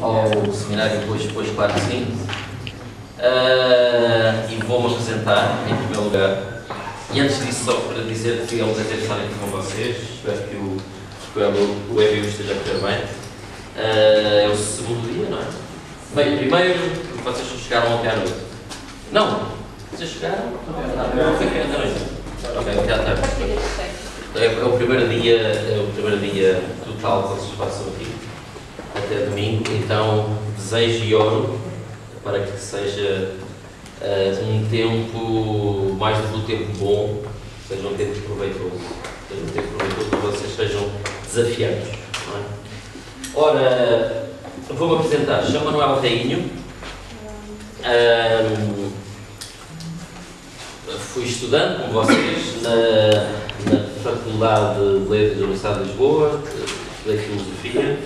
ao seminário depois, claro que sim. E vou-me apresentar, em primeiro lugar. E antes disso, só para dizer que é um prazer estar aqui com vocês. Espero que o EBU esteja a correr bem. É o segundo dia, não é? Bem, primeiro, vocês chegaram ontem à noite. Não, vocês chegaram? Não, foi ontem à noite. Ok, ontem à tarde. É o primeiro dia total que vocês passam aqui, até domingo. Então, desejo e oro para que seja um tempo, mais do que um tempo bom, seja um tempo proveitoso, seja um tempo proveitoso para vocês sejam desafiados. Não é? Ora, vou-me apresentar. Chamo Manuel Rainho. Fui estudante, como vocês, na Faculdade de Letras da Universidade de Lisboa, estudei Filosofia.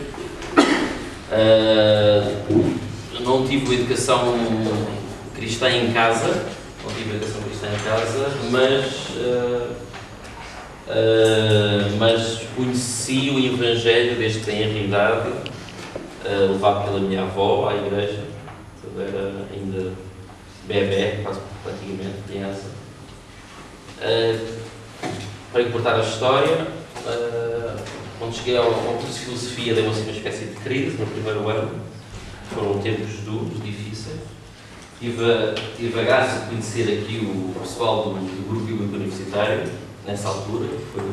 Não tive educação cristã em casa, mas conheci o Evangelho desde que tenho a realidade, levado pela minha avó à igreja. Eu era ainda bebé, quase praticamente criança. Para encurtar a história, quando cheguei ao curso de Filosofia, deu-me assim uma espécie de crise no primeiro ano. Foram tempos duros, difíceis. Tive a graça de conhecer aqui o pessoal do Grupo Bíblico Universitário, nessa altura. Foi de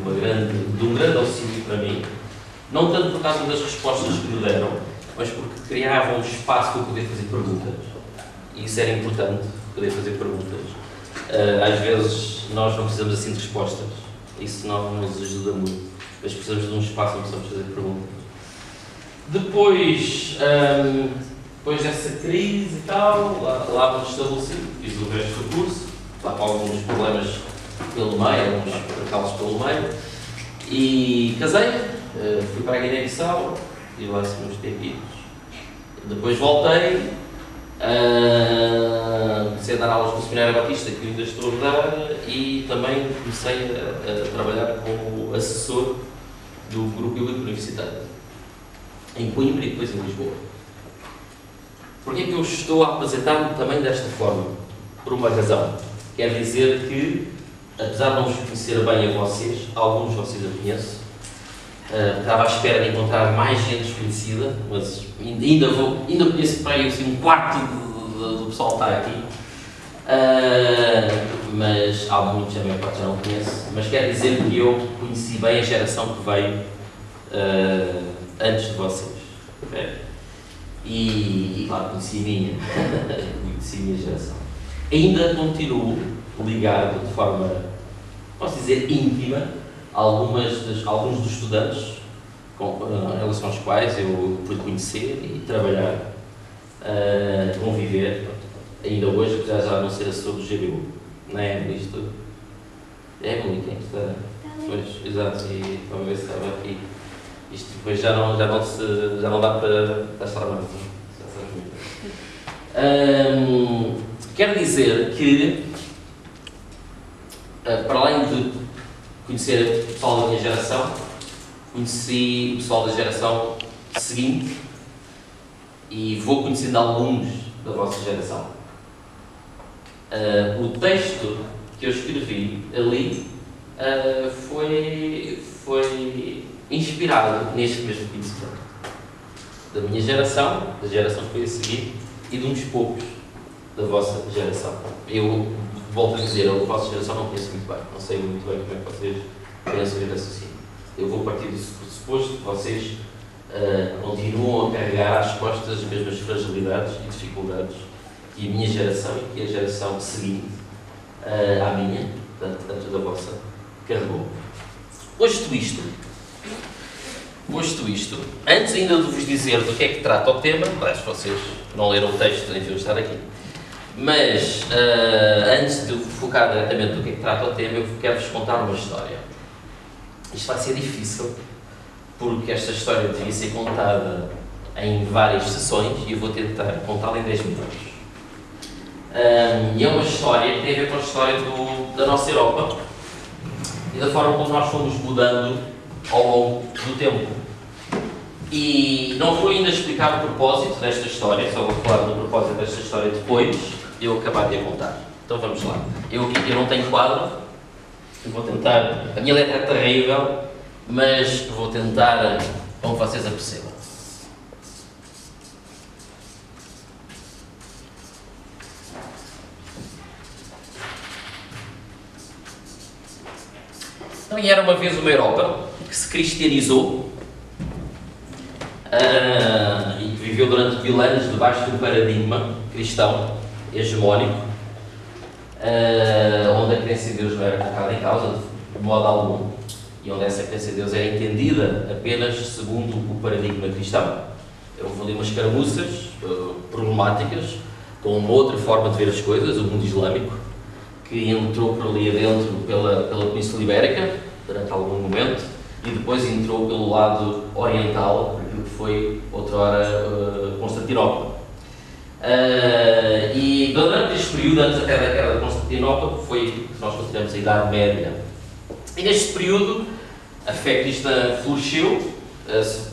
um grande auxílio para mim. Não tanto por causa das respostas que me deram, mas porque criavam um espaço para eu poder fazer perguntas. E isso era importante, poder fazer perguntas. Às vezes nós não precisamos assim de respostas. Isso não nos ajuda muito. Mas precisamos de um espaço onde precisamos fazer perguntas. Depois dessa crise e tal, lá me estabeleci, fiz o resto do curso, lá com alguns problemas pelo meio, alguns percalços pelo meio, e casei, fui para a Guiné-Bissau, estive lá assim uns tempitos, depois voltei, comecei a dar aulas no Seminário Batista, que ainda estou a dar, e também comecei a trabalhar como assessor do Grupo Bíblico Universitário, em Coimbra e depois em Lisboa. Porquê é que eu estou a apresentar-me também desta forma? Por uma razão. Quer dizer que, apesar de não vos conhecer bem a vocês, alguns de vocês eu conheço, estava à espera de encontrar mais gente desconhecida, mas ainda conheço para aí assim, um quarto do pessoal que está aqui. Mas há muitos, a maior parte já não conheço. Mas quer dizer que eu conheci bem a geração que veio antes de vocês. Okay? E claro, conheci a minha geração. Ainda continuo ligado de forma, posso dizer, íntima a alguns dos estudantes em relação aos quais eu pude conhecer e trabalhar, conviver, ainda hoje, apesar de já não ser assessor do GBU. Não é isto? É Emily, quem está? Pois, exato, e vamos ver se estava aqui. Isto depois já não dá para estar mais. Quero dizer que, para além de conhecer o pessoal da minha geração, conheci o pessoal da geração seguinte e vou conhecendo alguns da vossa geração. O texto que eu escrevi ali foi inspirado neste mesmo conhecimento da minha geração, da geração que foi a seguir e de uns poucos da vossa geração. Eu volto a dizer, a vossa geração não conheço muito bem, não sei muito bem como é que vocês pensam e raciocínio. Eu vou partir do pressuposto que vocês continuam a carregar às costas as mesmas fragilidades e dificuldades que a minha geração e que a geração seguinte à minha, tanto da vossa, carregou. Posto isto, antes ainda de vos dizer do que é que trata o tema, mas vocês não leram o texto, nem deviam estar aqui, mas antes de focar diretamente do que é que trata o tema, eu quero-vos contar uma história. Isto vai ser difícil, porque esta história devia ser contada em várias sessões e eu vou tentar contá-la em 10 minutos. E é uma história que tem a ver com a história da nossa Europa e da forma como nós fomos mudando ao longo do tempo. E não vou ainda explicar o propósito desta história, só vou falar do propósito desta história depois de eu acabar de a contar. Então vamos lá. Eu não tenho quadro, eu vou tentar. A minha letra é terrível, mas vou tentar como vocês a percebam. Então, era uma vez uma Europa que se cristianizou e que viveu durante 1000 anos debaixo de um paradigma cristão hegemónico, onde a crença em Deus não era colocada em causa de modo algum e onde essa crença em Deus era entendida apenas segundo o paradigma cristão. Houve ali umas caramuças problemáticas com uma outra forma de ver as coisas, o mundo islâmico, que entrou por ali adentro pela Península Ibérica durante algum momento e depois entrou pelo lado oriental, aquilo que foi outrora Constantinopla. E durante este período, antes até da queda de Constantinopla, foi que nós consideramos a Idade Média. E neste período a fé cristã floresceu.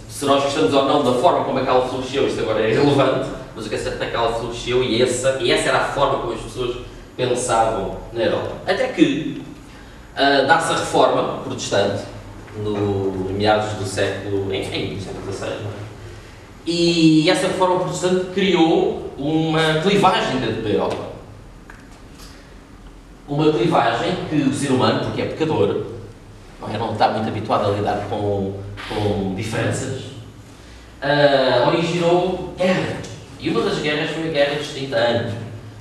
Se nós gostamos ou não da forma como aquela floresceu, isto agora é irrelevante, mas o que é certo é que ela floresceu e essa era a forma como as pessoas pensavam na Europa. Até que dá-se a Reforma Protestante, no meados do século XVI, não é? E essa Reforma Protestante criou uma clivagem dentro da Europa. Uma clivagem que o ser humano, porque é pecador, não está muito habituado a lidar com diferenças, originou guerra. E uma das guerras foi a Guerra dos 30 Anos,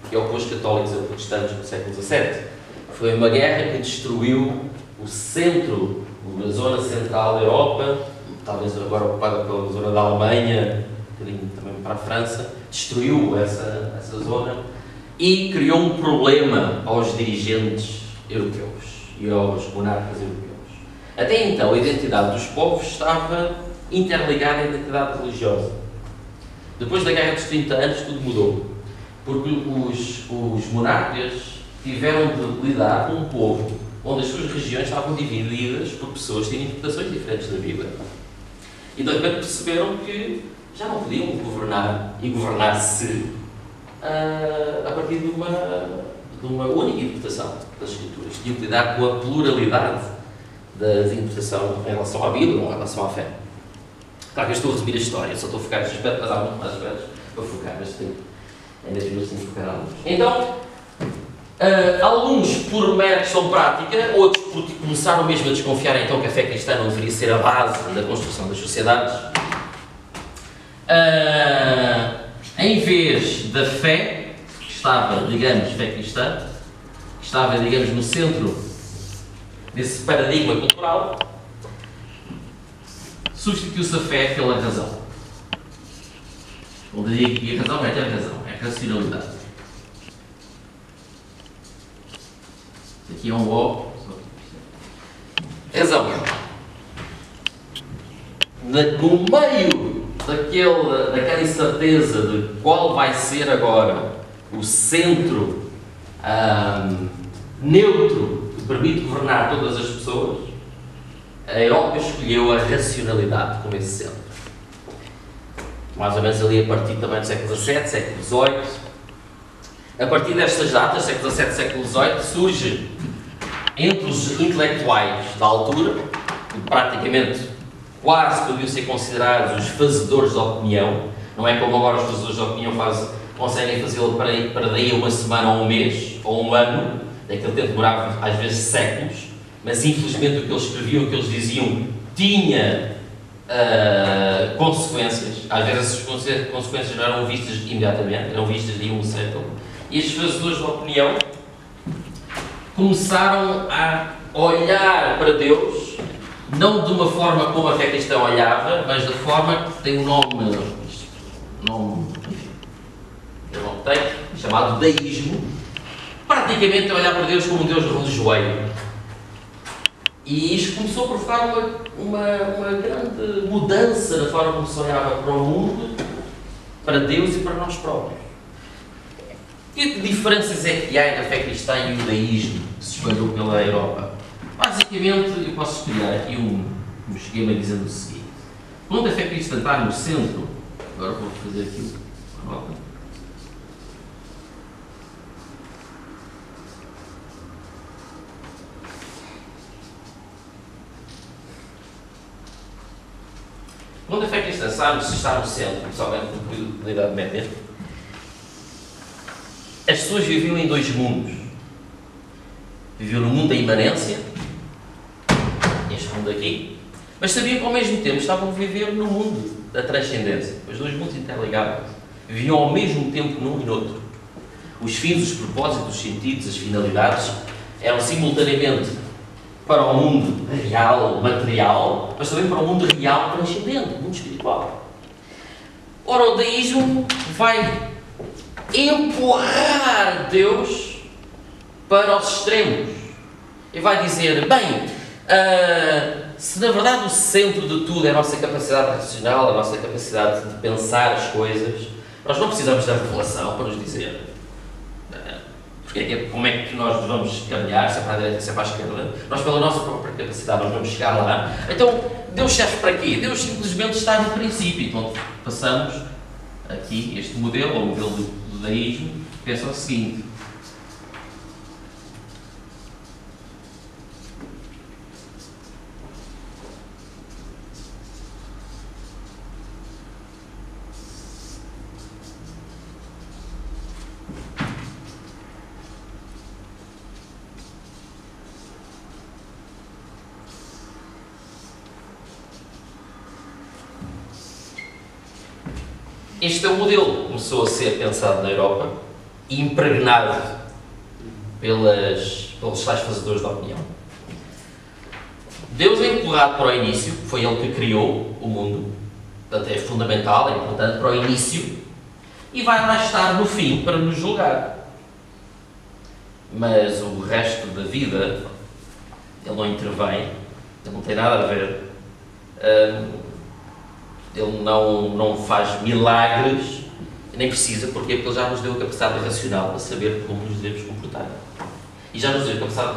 que opôs católicos a protestantes no século XVII. Foi uma guerra que destruiu o centro, a zona central da Europa, talvez agora ocupada pela zona da Alemanha, um bocadinho também para a França, destruiu essa zona e criou um problema aos dirigentes europeus e aos monarcas europeus. Até então, a identidade dos povos estava interligada à identidade religiosa. Depois da Guerra dos 30 Anos, tudo mudou, porque os monarcas tiveram de lidar com um povo onde as suas regiões estavam divididas por pessoas que tinham interpretações diferentes da Bíblia. E de repente perceberam que já não podiam governar e governar-se a partir de uma única interpretação das Escrituras. Tinham que lidar com a pluralidade da interpretação em relação à Bíblia ou em relação à fé. Claro que eu estou a resumir a história, só estou a focar neste aspecto, mas há muito mais aspectos para focar, mas ainda tenho que focar alguns. Então, alguns por mera questão prática, outros porque começaram mesmo a desconfiar então que a fé cristã não deveria ser a base da construção das sociedades. Em vez da fé, que estava, digamos, fé cristã, que estava, digamos, no centro desse paradigma cultural, substituiu-se a fé pela razão. Não diria que a razão não é ter razão, é racionalidade. Aqui é um O. Razão. No meio daquela incerteza de qual vai ser agora o centro neutro que permite governar todas as pessoas, a Europa escolheu a racionalidade como esse centro. Mais ou menos ali a partir também do século XVII, século XVIII. A partir destas datas, século XVII, século XVIII, surge entre os intelectuais da altura, que praticamente quase podiam ser considerados os fazedores de opinião, não é como agora os fazedores de opinião conseguem fazê-lo para daí a uma semana ou um mês ou um ano, daquele tempo demorava às vezes séculos, mas infelizmente o que eles escreviam, o que eles diziam, tinha consequências. Às vezes essas consequências não eram vistas imediatamente, eram vistas de um século. E estes fazedores de opinião começaram a olhar para Deus, não de uma forma como a fé cristã olhava, mas da forma que tem um nome chamado deísmo, praticamente a olhar para Deus como um Deus religioso. E isto começou a provocar uma grande mudança na forma como se olhava para o mundo, para Deus e para nós próprios. Que diferenças é que há entre a fé cristã e o judaísmo que se espalhou pela Europa? Basicamente, eu posso explicar aqui um esquema dizendo o seguinte. Quando a fé cristã está no centro, agora vou fazer aqui uma nota. Quando a fé cristã está no centro, principalmente no período da Idade Média, as pessoas viviam em dois mundos. Viviam no mundo da imanência, este mundo aqui, mas sabiam que ao mesmo tempo estavam a viver no mundo da transcendência. Os dois mundos interligados. Viviam ao mesmo tempo num e noutro. Os fins, os propósitos, os sentidos, as finalidades eram simultaneamente para o mundo real, material, mas também para o mundo real, transcendente, mundo espiritual. Ora, o deísmo vai empurrar Deus para os extremos e vai dizer, bem, se na verdade o centro de tudo é a nossa capacidade racional, a nossa capacidade de pensar as coisas, nós não precisamos da revelação para nos dizer como é que nós vamos caminhar, se é para a direita, se é para a esquerda. Nós, pela nossa própria capacidade, nós vamos chegar lá. Então, Deus serve para quê? Deus simplesmente está no princípio. Então, passamos aqui este modelo, ou o modelo do deísmo, que pensa o seguinte. Este é o modelo que começou a ser pensado na Europa e impregnado pelos tais fazedores da opinião. Deus é empurrado para o início, foi Ele que criou o mundo, portanto é fundamental, é importante para o início, e vai lá estar no fim para nos julgar. Mas o resto da vida, Ele não intervém, Ele não tem nada a ver. Ele não faz milagres, nem precisa, porque Ele já nos deu a capacidade racional para saber como nos devemos comportar. E já nos deu a capacidade